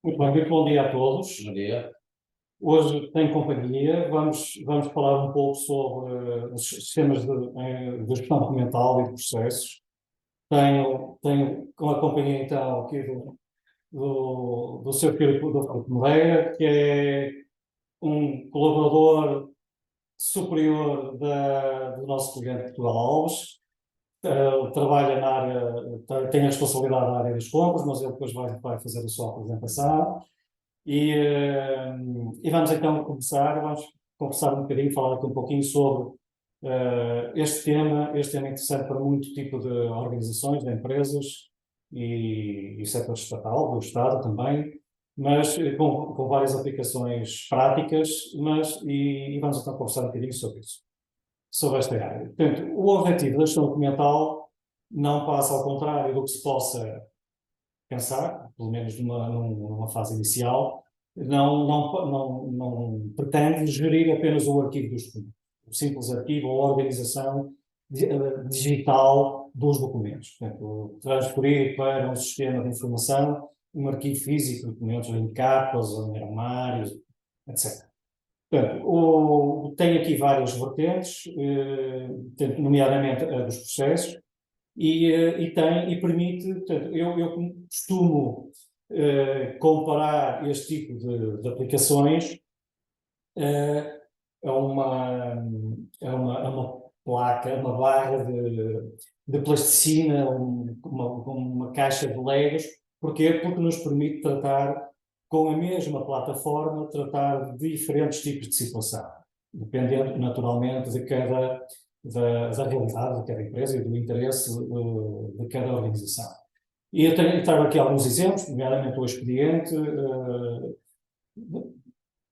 Muito bem, muito bom dia a todos. Bom dia. Hoje tem companhia, vamos falar um pouco sobre os sistemas de gestão documental e de processos. Tenho com a companhia então aqui do Sr. Filipe Moreira, que é um colaborador superior do nosso cliente Portugal Alves. Trabalha na área, tem a responsabilidade da área das compras, mas ele depois vai fazer a sua apresentação. E vamos então vamos conversar um bocadinho, falar aqui um pouquinho sobre este tema interessante para muito tipo de organizações, de empresas e setor estatal, do Estado também, mas com várias aplicações práticas, e vamos então conversar um bocadinho sobre isso, sobre esta área. Portanto, o objetivo da gestão documental não passa ao contrário do que se possa pensar, pelo menos numa fase inicial, não pretende gerir apenas o arquivo dos documentos, o simples arquivo ou a organização digital dos documentos. Portanto, transferir para um sistema de informação um arquivo físico de documentos em capas, em armários, etc. Portanto, tem aqui várias vertentes, nomeadamente a dos processos, e permite, portanto, eu costumo comparar este tipo de aplicações uh, a uma placa, uma barra de plasticina, uma caixa de Legos. Porquê? Porque nos permite tratar, com a mesma plataforma, tratar de diferentes tipos de situação, dependendo naturalmente da realidade de cada empresa e do interesse de cada organização. E eu trago aqui alguns exemplos, nomeadamente o expediente,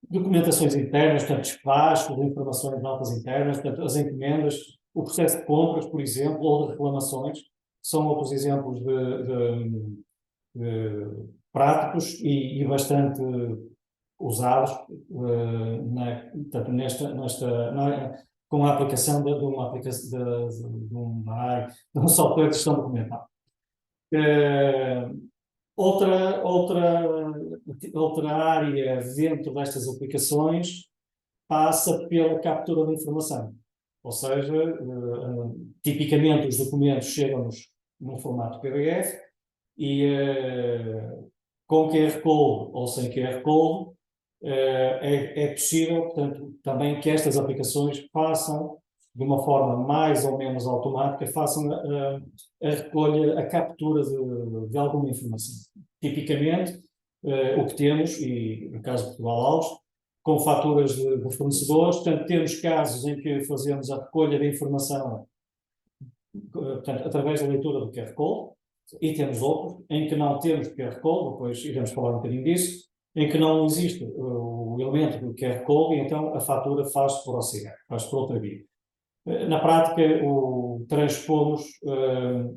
documentações internas, portanto, despacho de informações, notas internas, portanto, as encomendas, o processo de compras, por exemplo, ou de reclamações, são outros exemplos de práticos e bastante usados portanto, com a aplicação de um software de gestão documental. Outra área dentro destas aplicações passa pela captura de informação. Ou seja, tipicamente os documentos chegam-nos num formato PDF e com QR Code ou sem QR Code é possível, portanto, também que estas aplicações façam, de uma forma mais ou menos automática, façam a recolha, a captura de alguma informação. Tipicamente, o que temos, e no caso de Portugal Alves, com faturas de fornecedores, portanto, temos casos em que fazemos a recolha de informação, portanto, através da leitura do QR Code, e temos outros em que não temos QR Code, depois iremos falar um bocadinho disso, em que não existe o elemento do QR Code, e então a fatura faz-se por OCR, faz-se por outra via. Na prática, transpomos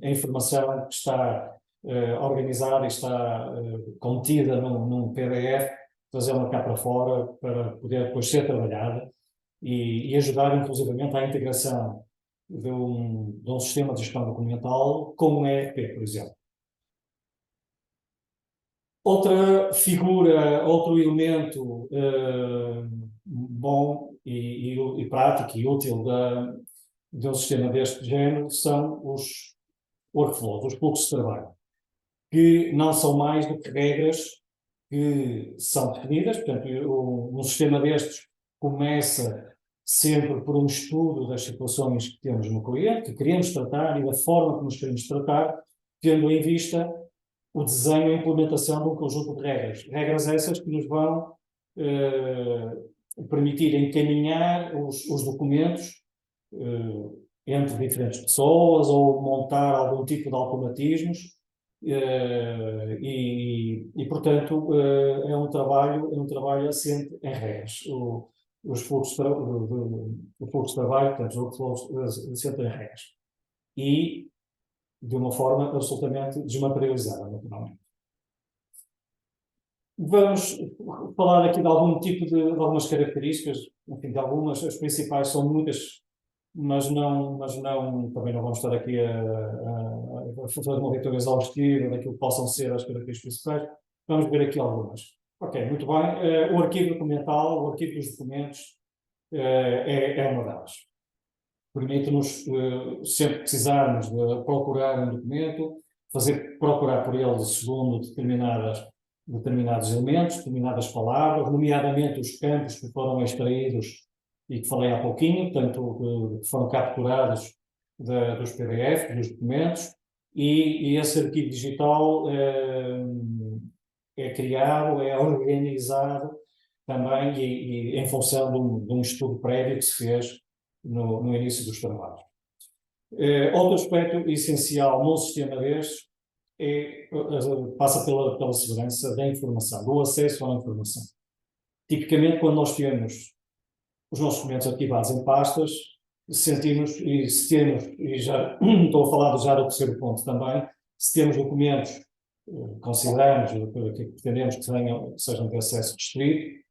a informação que está organizada e está contida num PDF, trazê-la cá para fora para poder depois ser trabalhada e ajudar inclusivamente à integração de um sistema de gestão documental com um ERP, por exemplo. Outra figura, outro elemento bom e prático e útil de um sistema deste género são os workflows, os fluxos de trabalho, que não são mais do que regras que são definidas. Portanto, um sistema destes começa sempre por um estudo das situações que temos no cliente, que queremos tratar e da forma como nos queremos tratar, tendo em vista o desenho e a implementação de um conjunto de regras. Regras essas que nos vão permitir encaminhar os documentos entre diferentes pessoas ou montar algum tipo de automatismos portanto, é um trabalho assente em regras. Os fluxos de trabalho, portanto, os workflows assentam em regras. E de uma forma absolutamente desmaterializada, naturalmente. Vamos falar aqui de algum tipo de algumas características, enfim, de algumas, as principais são muitas, mas também não vamos estar aqui a fazer uma leitura exaustiva daquilo que possam ser as características principais. Vamos ver aqui algumas. Ok, muito bem. O arquivo documental, o arquivo dos documentos, é uma delas. Permite-nos, sempre que precisarmos de procurar um documento, procurar por ele segundo determinados elementos, determinadas palavras, nomeadamente os campos que foram extraídos e que falei há pouquinho, portanto, que foram capturados dos PDF, dos documentos, e esse arquivo digital é criado, é organizado também e em função de um estudo prévio que se fez no início dos trabalhos. Outro aspecto essencial num sistema destes passa pela segurança da informação, do acesso à informação. Tipicamente, quando nós temos os nossos documentos arquivados em pastas, sentimos, e se temos, e já estou a falar já do terceiro ponto também, se temos documentos consideramos, que pretendemos que sejam de acesso restrito,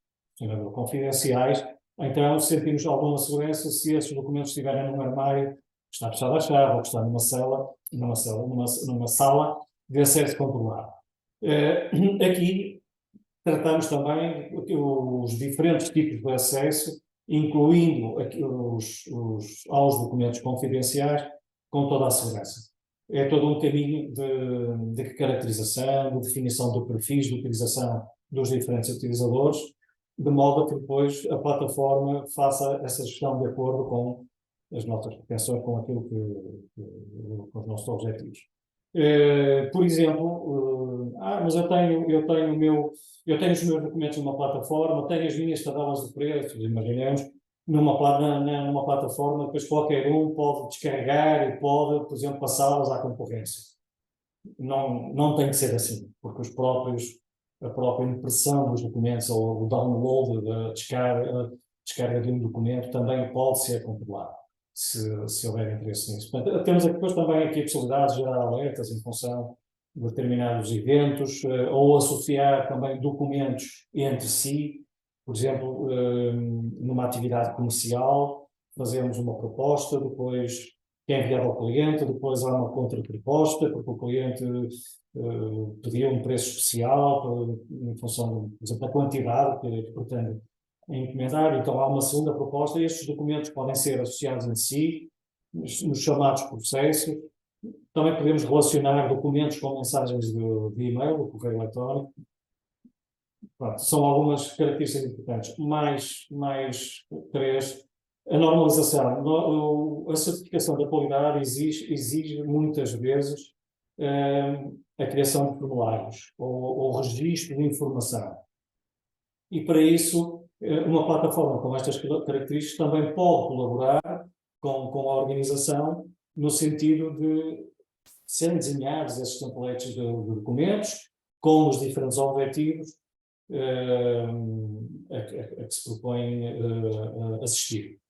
confidenciais, então sentimos alguma segurança se esses documentos estiverem num armário que está fechado à chave ou que está numa sala de acesso controlado. Aqui tratamos também os diferentes tipos de acesso, incluindo aos documentos confidenciais, com toda a segurança. É todo um caminho de caracterização, de definição de perfis de utilização dos diferentes utilizadores, de modo a que depois a plataforma faça essa gestão de acordo com as nossas pretensões, com aquilo com os nossos objetivos. Por exemplo, mas eu tenho os meus documentos numa plataforma, tenho as minhas tabelas de preços, imaginemos, numa plataforma, depois qualquer um pode descarregar e pode, por exemplo, passá-las à concorrência. Não tem que ser assim, porque a própria impressão dos documentos ou o download, da descarga de um documento também pode ser controlado, se houver interesse nisso. Portanto, temos depois também aqui a possibilidade de gerar alertas em função de determinados eventos, ou associar também documentos entre si. Por exemplo, numa atividade comercial, fazemos uma proposta, depois é enviado ao cliente, depois há uma contraproposta, porque o cliente pediu um preço especial em função, por exemplo, da quantidade que pretende encomendar, então há uma segunda proposta e estes documentos podem ser associados entre si, nos chamados processos. Também podemos relacionar documentos com mensagens de e-mail, do correio eletrónico. Pronto, são algumas características importantes. Mais três. A normalização. A certificação da qualidade exige muitas vezes a criação de formulários ou registro de informação. E para isso, uma plataforma com estas características também pode colaborar com a organização no sentido de serem desenhados esses templates de documentos com os diferentes objetivos a que se propõem assistir.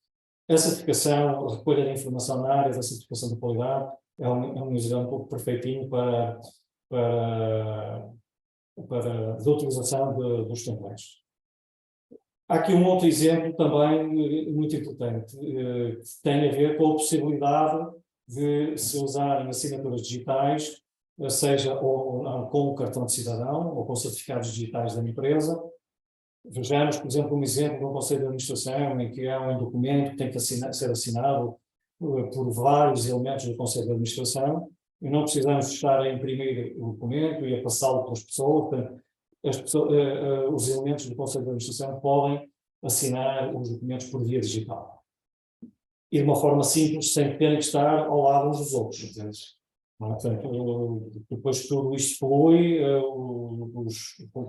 A certificação, a recolha de informação na área da certificação de qualidade é um exemplo perfeitinho de utilização dos templates. Há aqui um outro exemplo também muito importante, que tem a ver com a possibilidade de se usarem assinaturas digitais, seja com o cartão de cidadão ou com certificados digitais da empresa. Vejamos, por exemplo, um exemplo de um conselho de administração em que há um documento que tem que ser assinado por vários elementos do conselho de administração e não precisamos estar a imprimir o documento e a passá-lo pelas pessoas. Portanto, os elementos do conselho de administração podem assinar os documentos por via digital. E de uma forma simples, sem terem que estar ao lado uns dos outros. Portanto, depois tudo isto flui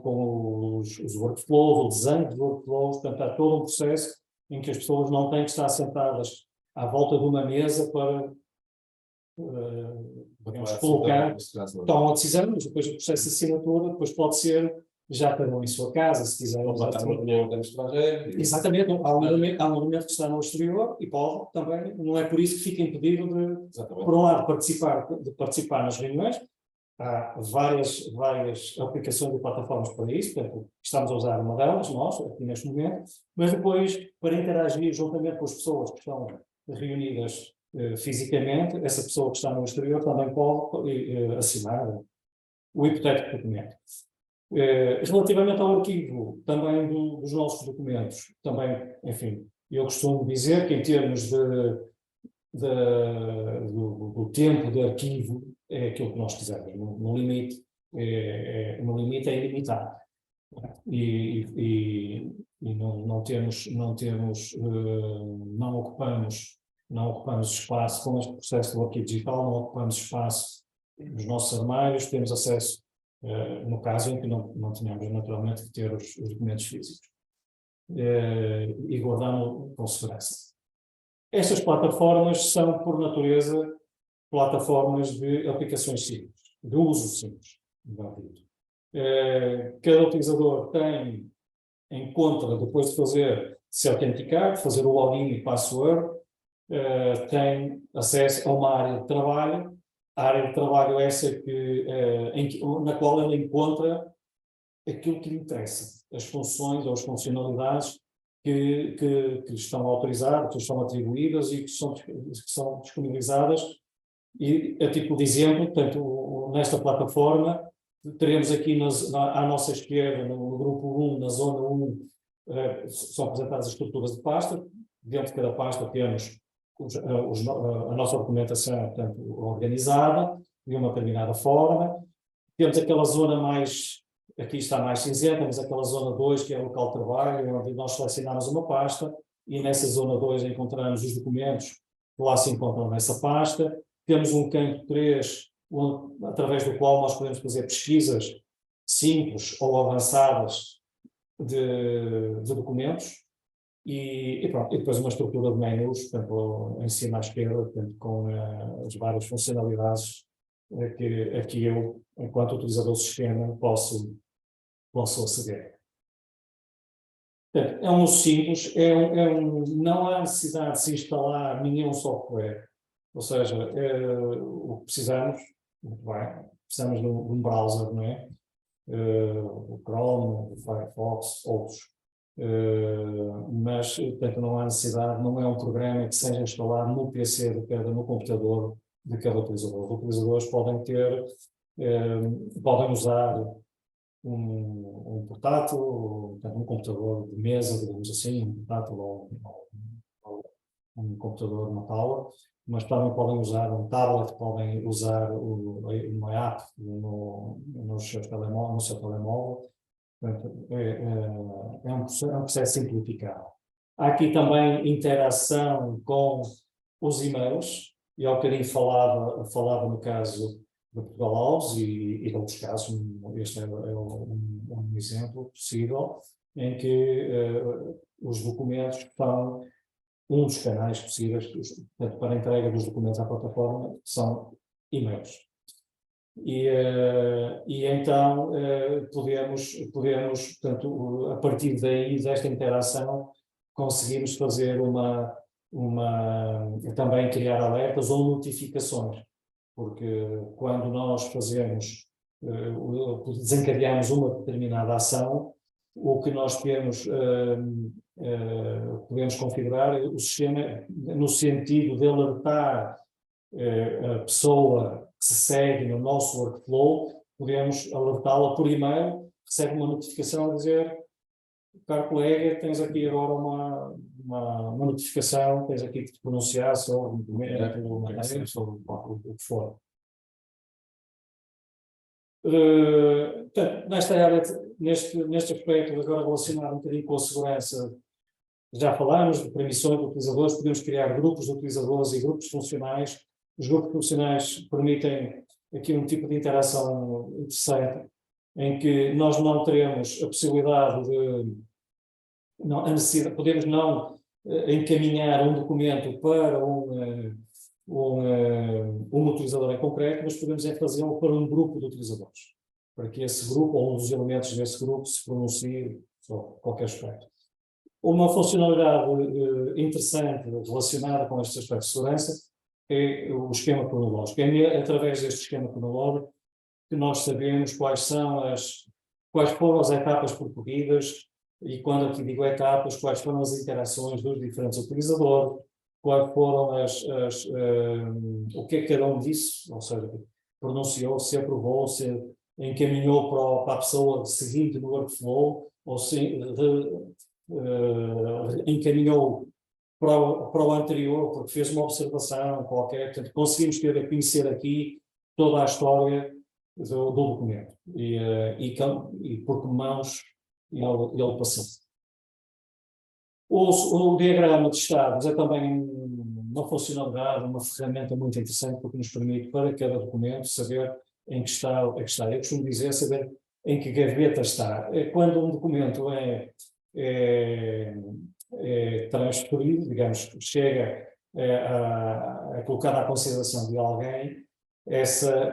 com os workflows, o desenho dos workflows, portanto há todo um processo em que as pessoas não têm que estar sentadas à volta de uma mesa para colocar, tomam a decisão, mas depois o processo de assinatura depois pode ser já cada um em sua casa, se quiser. Exatamente, há um elemento que está no exterior e pode também, não é por isso que fica impedido por um lado, participar nas reuniões. Há várias aplicações e plataformas para isso, portanto, estamos a usar uma delas, nós, aqui neste momento, mas depois, para interagir juntamente com as pessoas que estão reunidas fisicamente, essa pessoa que está no exterior também pode assinar o hipotético documento. Relativamente ao arquivo também dos nossos documentos, também, enfim, eu costumo dizer que em termos do tempo de arquivo é aquilo que nós quisermos, no limite, no limite é ilimitado. E não ocupamos espaço com este processo do arquivo digital, não ocupamos espaço nos nossos armários, temos acesso, no caso em que não tínhamos naturalmente que ter os documentos físicos, e guardamos com segurança. Estas plataformas são, por natureza, plataformas de aplicações simples, de uso simples. Cada utilizador encontra, depois de se autenticar, de fazer o login e password, tem acesso a uma área de trabalho. A área de trabalho é essa na qual ele encontra aquilo que lhe interessa, as funções ou as funcionalidades que estão autorizadas, que estão atribuídas e que são disponibilizadas. E, a título de exemplo, portanto, nesta plataforma, teremos aqui à nossa esquerda, no grupo 1, na zona 1, são apresentadas as estruturas de pasta. Dentro de cada pasta temos a nossa documentação, portanto, organizada de uma determinada forma. Temos aquela zona aqui está mais cinzenta, temos aquela zona 2, que é o local de trabalho, onde nós selecionamos uma pasta, e nessa zona 2 encontramos os documentos que lá se encontram nessa pasta. Temos um campo 3, através do qual nós podemos fazer pesquisas simples ou avançadas de documentos, e depois uma estrutura de menus, portanto, em cima à esquerda, portanto, com as várias funcionalidades que eu, enquanto utilizador do sistema, posso aceder. Portanto, é um uso simples, não há necessidade de se instalar nenhum software, ou seja, o que precisamos, muito bem, precisamos de um browser, não é? O Chrome, o Firefox, outros. Mas, portanto, não há necessidade, não é um programa que seja instalado no PC no computador de cada utilizador. Os utilizadores podem usar um portátil, portanto, um computador de mesa, digamos assim, um portátil ou um computador, uma tablet, mas também podem usar um tablet, podem usar uma app no seu telemóvel. Portanto, é um processo simplificado. Há aqui também interação com os e-mails, e ao bocadinho falava no caso de Portugal Alves e de outros casos. Este é um exemplo possível em que os documentos são um dos canais possíveis, portanto, para a entrega dos documentos à plataforma, são e-mails. E então podemos, portanto, a partir daí, desta interação, conseguimos fazer também criar alertas ou notificações, porque quando nós desencadeamos uma determinada ação, o que nós podemos configurar o sistema no sentido de alertar a pessoa que se segue no nosso workflow, podemos alertá-la por e-mail, recebe uma notificação a dizer: caro colega, tens aqui agora uma notificação, tens aqui que te pronunciar sobre o que for. Portanto, nesta área, neste aspecto, agora relacionado um bocadinho com a segurança, já falámos de permissões de utilizadores, podemos criar grupos de utilizadores e grupos funcionais. Os grupos funcionais permitem aqui um tipo de interação interessante, em que nós não teremos a possibilidade podemos não encaminhar um documento para um utilizador em concreto, mas podemos fazê-lo para um grupo de utilizadores, para que esse grupo ou um dos elementos desse grupo se pronuncie sobre qualquer aspecto. Uma funcionalidade interessante relacionada com este aspecto de segurança é o esquema cronológico. É através deste esquema cronológico que nós sabemos quais foram as etapas percorridas, e quando aqui digo etapas, quais foram as interações dos diferentes utilizadores, quais foram o que é que cada um disse, ou seja, pronunciou, se aprovou, se encaminhou para a pessoa seguinte no workflow, ou encaminhou para o anterior, porque fez uma observação qualquer. Portanto, conseguimos ter a conhecer aqui toda a história do documento e por que mãos ele passou. O diagrama de estados é também uma funcionalidade, uma ferramenta muito interessante, porque nos permite, para cada documento, saber em que está. Eu costumo dizer, saber em que gaveta está. Quando um documento é transferido, digamos, chega a colocar à consideração de alguém,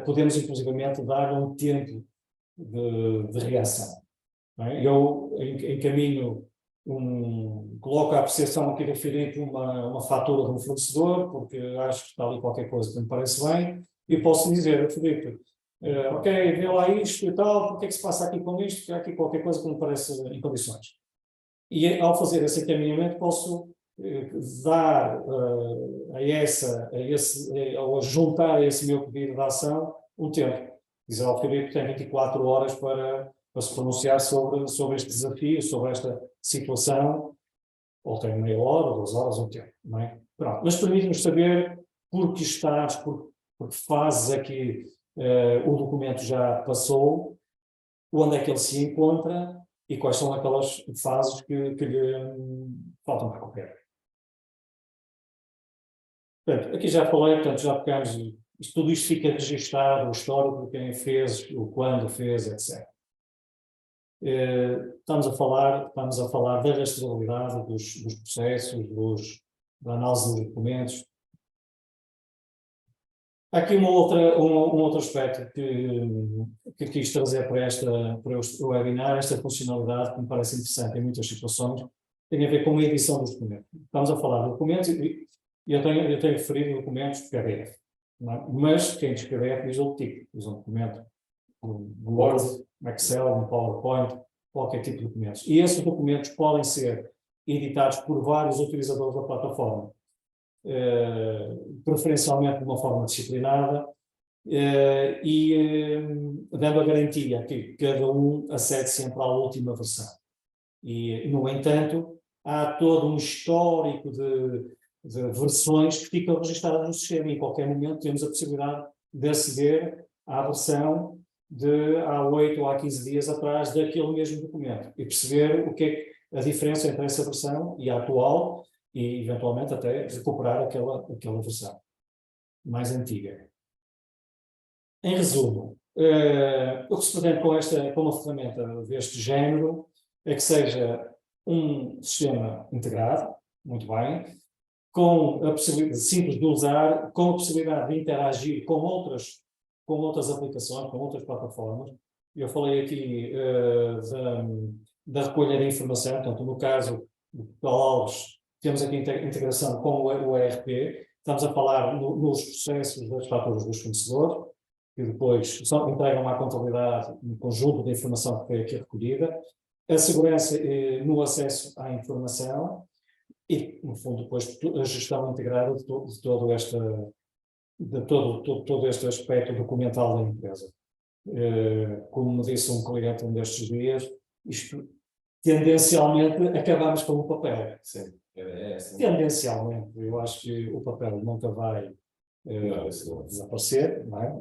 podemos inclusivamente dar um tempo de reação. Não é? Eu encaminho, coloco a apreciação aqui referente uma fatura de um fornecedor, porque acho que está ali qualquer coisa que me parece bem, e posso dizer, Filipe, ok, vê lá isto e tal, o que é que se passa aqui com isto, que há aqui qualquer coisa que me parece em condições. E ao fazer esse encaminhamento posso dar ao juntar a esse meu pedido de ação um tempo. Dizer ao Filipe que tem 24 horas para se pronunciar sobre este desafio, sobre esta situação, ou tem meia hora, 2 horas, um tempo. Não é? Pronto. Mas permite-nos saber por que estados, por que fases é que o documento já passou, onde é que ele se encontra e quais são aquelas fases que lhe faltam para cumprir. Portanto, aqui já falei, portanto, já tocamos, tudo isto fica registado, o histórico de quem fez, o quando fez, etc. Estamos a falar da rastreabilidade dos processos, da análise dos documentos. Há aqui um outro aspecto que quis trazer para este webinar, esta funcionalidade que me parece interessante em muitas situações, tem a ver com a edição dos documentos. Estamos a falar de documentos e eu tenho referido documentos PDF, não é? Mas quem diz PDF diz outro tipo, diz um documento no Word, no Excel, no PowerPoint, qualquer tipo de documentos. E esses documentos podem ser editados por vários utilizadores da plataforma. Preferencialmente de uma forma disciplinada e dando a garantia que cada um acede sempre à última versão. E, no entanto, há todo um histórico de versões que ficam registradas no sistema e em qualquer momento temos a possibilidade de aceder à versão de há 8 ou há 15 dias atrás daquele mesmo documento e perceber o que é a diferença entre essa versão e a atual e, eventualmente, até recuperar aquela versão mais antiga. Em resumo, o que se pretende com uma ferramenta deste género é que seja um sistema integrado, muito bem, com a possibilidade simples de usar, com a possibilidade de interagir com outras aplicações, com outras plataformas. Eu falei aqui da recolha de informação, portanto, no caso do Portal Alves, temos aqui integração com o ERP, estamos a falar nos processos das faturas dos fornecedores, que depois entregam à contabilidade um conjunto de informação que foi aqui recolhida, a segurança no acesso à informação e, no fundo, depois a gestão integrada de todo este aspecto documental da empresa. Como me disse um cliente um destes dias, isto tendencialmente acabamos com o papel. Sim. Tendencialmente, eu acho que o papel nunca vai desaparecer, não é?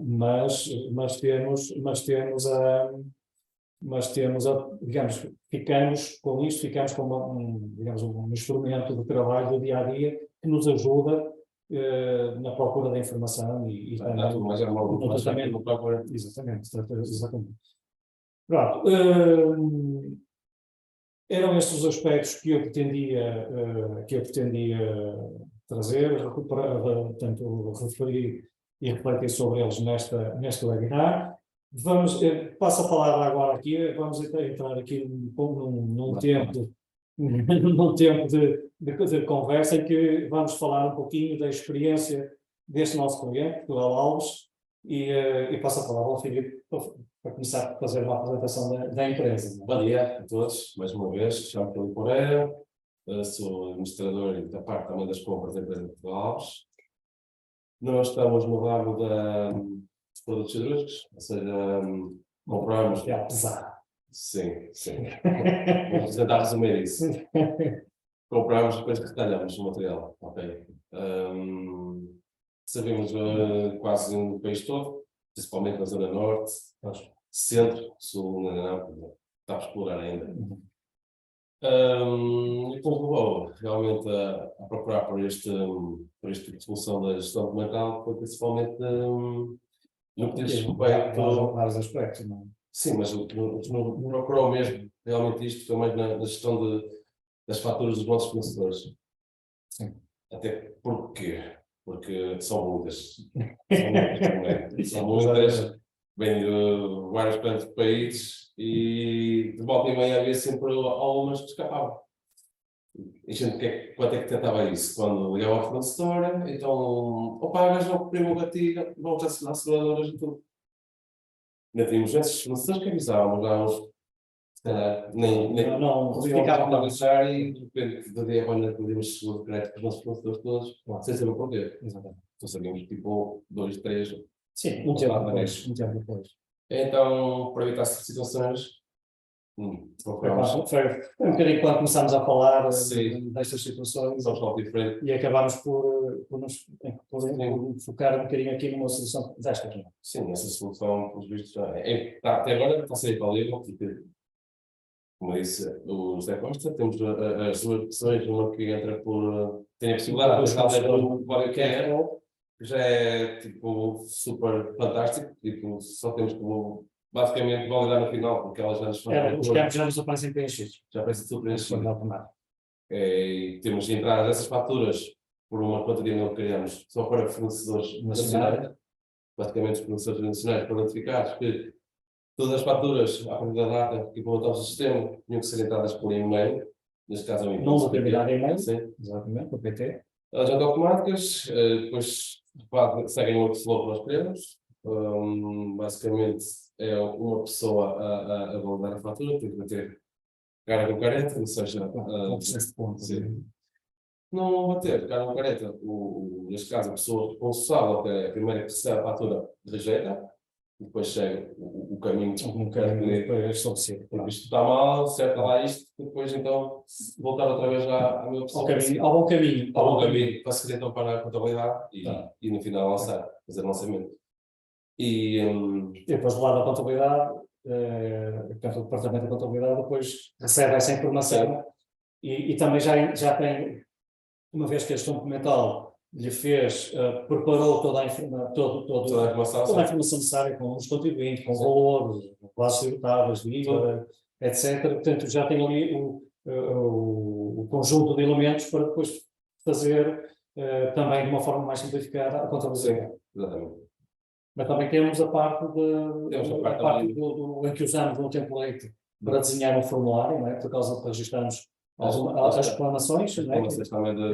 mas temos digamos, ficamos com isto, ficamos com digamos, um instrumento de trabalho do dia a dia que nos ajuda na procura da informação e mas é uma tratamento no próprio. Exatamente. Pronto. Eram estes os aspectos que eu pretendia trazer, portanto, referir e refletir sobre eles neste webinar. Passo a palavra agora aqui, vamos entrar aqui num tempo de conversa em que vamos falar um pouquinho da experiência deste nosso cliente, do Alves, e passo a palavra ao Filipe para começar a fazer uma apresentação da empresa. Bom dia a todos, mais uma vez, chamo-me Filipe Moreira, sou administrador da parte também das compras da empresa de Portal Alves. Nós estamos no ramo dos produtos cirúrgicos, ou seja, Compramos, É pesado. sim, sim. Vamos tentar resumir isso. Compramos, depois retalhamos o material, ok? Sabemos quase no país todo, principalmente na zona norte, centro, sul, não, está a explorar ainda. E depois levou realmente a procurar por este tipo de solução da gestão documental, foi principalmente no que diz respeito. Vários aspectos, não é? Sim, mas o que procurou mesmo realmente isto foi mais na gestão das faturas dos nossos fornecedores. Sim. Até porque são muitas. São muitas, vêm de vários cantos do país e de volta e meia havia sempre algumas que escapavam. E a gente, quanto é que tentava isso? Quando ligava ao fornecedor, então, opa, mas não cumpriu o gatilho, vamos assinar seguradoras e tudo. Ainda tínhamos esses fornecedores que avisávamos, dávamos, se calhar, não ficava a avisar e de repente, de dia para noite, pedimos seguro de crédito para os nossos fornecedores todos, sem saber porquê. Exatamente. Então sabíamos, tipo, 2, 3. Sim, um tempo depois. Então, para evitar essas situações, procuramos. Foi um bocadinho quando começámos a falar destas situações diferente. E acabámos por focar um bocadinho aqui numa solução destas. Sim, essa solução, pelos vistos, até agora está a ser infalível, porque, como disse o José Costa, temos as duas opções, uma que entra por. Tem a possibilidade de fazer o código QR, que já é tipo super fantástico, tipo, só temos que basicamente validar no final, porque elas já nos fazem. Os campos já nos aparecem preenchidos. Já aparecem tudo preenchido. E temos de entrar essas faturas por uma conta de e-mail que criamos só para fornecedores nacionais, basicamente os fornecedores nacionais, para notificar que todas as faturas, à partir da data que implementamos o sistema, tinham que ser entradas por e-mail, neste caso é um não determinar e-mail, sim. Exatamente, o PT. Elas já estão automáticas, depois seguem o workflow que nós queremos. Basicamente é uma pessoa a validar a fatura, tem que bater cara com careta, ou seja, processo de ponto. não bater cara com careta, neste caso a pessoa responsável, que é a primeira que recebe a fatura, rejeita, depois segue o caminho para estabelecer. Isto está mal, certo lá isto, depois então voltar outra vez à minha opção. Ao bom caminho. Ao bom caminho, para seguir então para a contabilidade e no final lançar, fazer o lançamento. E depois do lado da contabilidade, portanto, o departamento da contabilidade depois recebe essa informação e também já tem, uma vez que a gestão documental lhe fez, preparou toda a informação necessária com os contribuintes, com valores, bases tributáveis, IVA, etc. Portanto, já tem ali o conjunto de elementos para depois fazer também de uma forma mais simplificada a contabilidade. Exatamente. Mas também temos a parte em que usamos um template para desenhar um formulário, não é? Por causa de registrarmos as reclamações,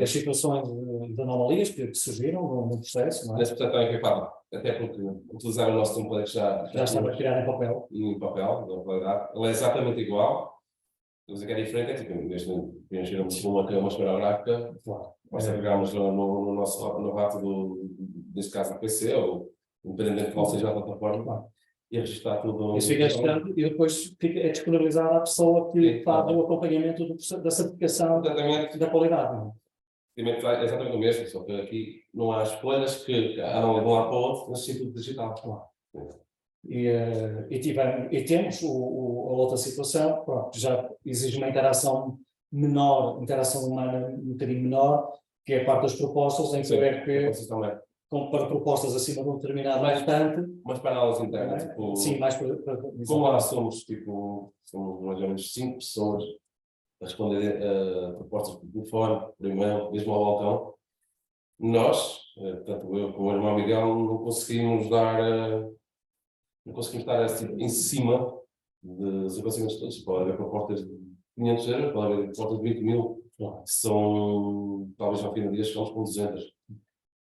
as situações de anomalias que surgiram no processo. Não é? Nesse processo também foi fácil, até porque utilizar o nosso template já estava criado em papel. Em papel, na realidade. Ele é exatamente igual. A coisa que é diferente é que, preenchermos uma esferográfica, nós pegámos no nosso rato deste caso do PC, ou independente de qual seja a plataforma, e registrar tudo. Isso fica registrado e depois é disponibilizado à pessoa que faz o acompanhamento da certificação da qualidade. É exatamente o mesmo, só que aqui não há escolhas que andam de um lado para o outro nesse sentido digital. E temos a outra situação, pronto, já exige uma interação menor, interação humana um bocadinho menor, que é a parte das propostas, em que o ERP para propostas acima de um determinado montante. Mas para análise interna, tipo, sim, mais para como lá somos mais ou menos 5 pessoas a responder propostas por telefone, por e-mail, mesmo ao balcão, nós, tanto eu como o irmão Miguel, não conseguimos estar assim, em cima dos acontecimentos todos. Pode haver propostas de 500 euros, pode haver propostas de 20 mil, que são, talvez ao fim do dia, chegamos com 200.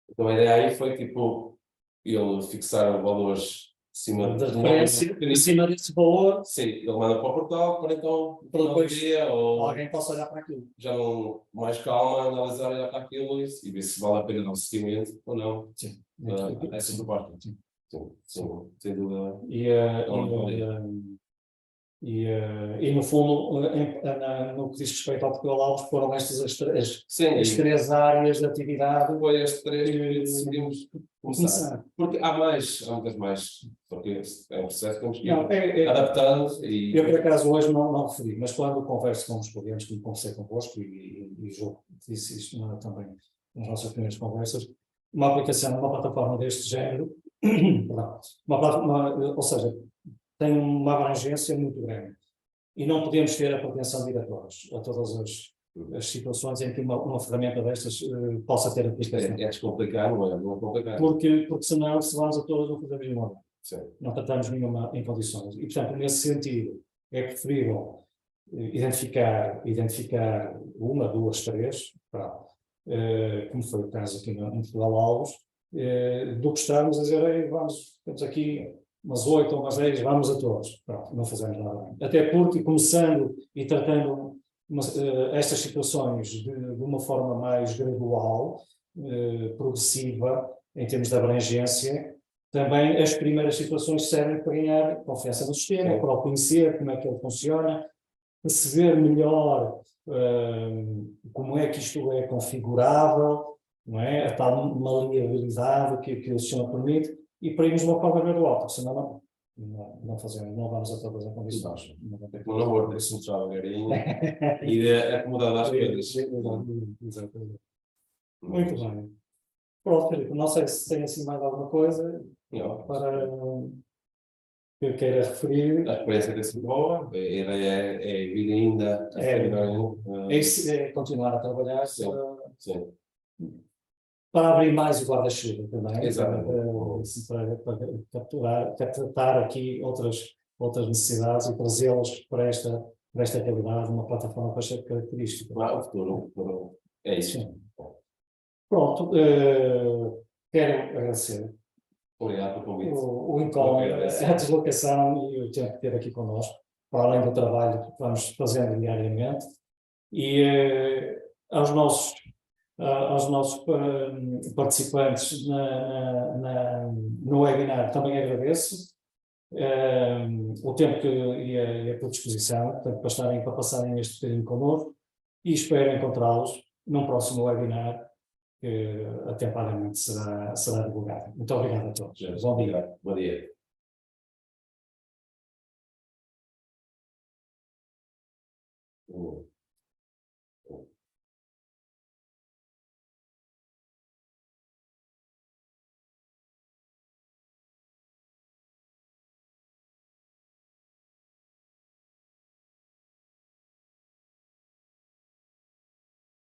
Então a ideia aí foi tipo, ele fixar valores acima de referência, em cima desse valor. Sim, ele manda para o portal para então depois alguém possa olhar para aquilo. Já não mais calma, analisar, olhar para aquilo e ver se vale a pena dar um seguimento ou não. Sim. Essa proposta. sim, sem dúvida. E no fundo, no que diz respeito ao Portugal Alves, foram estas Sim, as três áreas de atividade foi as três que que decidimos começar. começar. Porque há muitas mais, porque é um processo que temos que ir Não, adaptando e... eu, por acaso, hoje não referi, mas quando converso com os clientes, como conversei convosco, e julgo que disse isto também nas nossas primeiras conversas, uma aplicação, uma plataforma deste género, perdão, ou seja, tem uma abrangência muito grande. E não podemos ter a pretensão de ir a todas as situações em que uma ferramenta destas possa ter aplicação. É descomplicar, não é complicado. Porque senão, se vamos a todas, não fazemos nenhuma. Sim. Não tratamos nenhuma em condições. E, portanto, nesse sentido, é preferível identificar uma, duas, três, como foi o caso aqui no Portugal Alves, do que estarmos a dizer, temos aqui umas 8 ou umas 10, vamos a todos. Pronto, não fazemos nada bem. Até porque, começando e tratando estas situações de uma forma mais gradual, progressiva, em termos de abrangência, também as primeiras situações servem para ganhar confiança no sistema, para o conhecer, como é que ele funciona, perceber melhor como é que isto é configurável, não é? A tal maleabilidade que o sistema permite, e para irmos de uma forma gradual, porque senão não vamos a todas as condições. Não namoro, deixa-me já devagarinho e de acomodar as coisas. Exatamente. Muito bem. Pronto, Filipe, não sei se tem assim mais alguma coisa para que eu queira referir. A experiência tem sido boa, a ideia é vir ainda é continuar a trabalhar sim. Para abrir mais o guarda-chuva também, para captar aqui outras necessidades e trazê-las para esta realidade, uma plataforma com esta característica. O futuro é isso. Sim. Pronto, quero agradecer. Obrigado pelo convite. O encontro, a deslocação e o tempo que teve aqui connosco, para além do trabalho que vamos fazendo diariamente, e aos nossos participantes no webinar também agradeço o tempo e a predisposição, portanto, para passarem este bocadinho connosco, e espero encontrá-los num próximo webinar que atempadamente será divulgado. Muito obrigado a todos. Bom dia.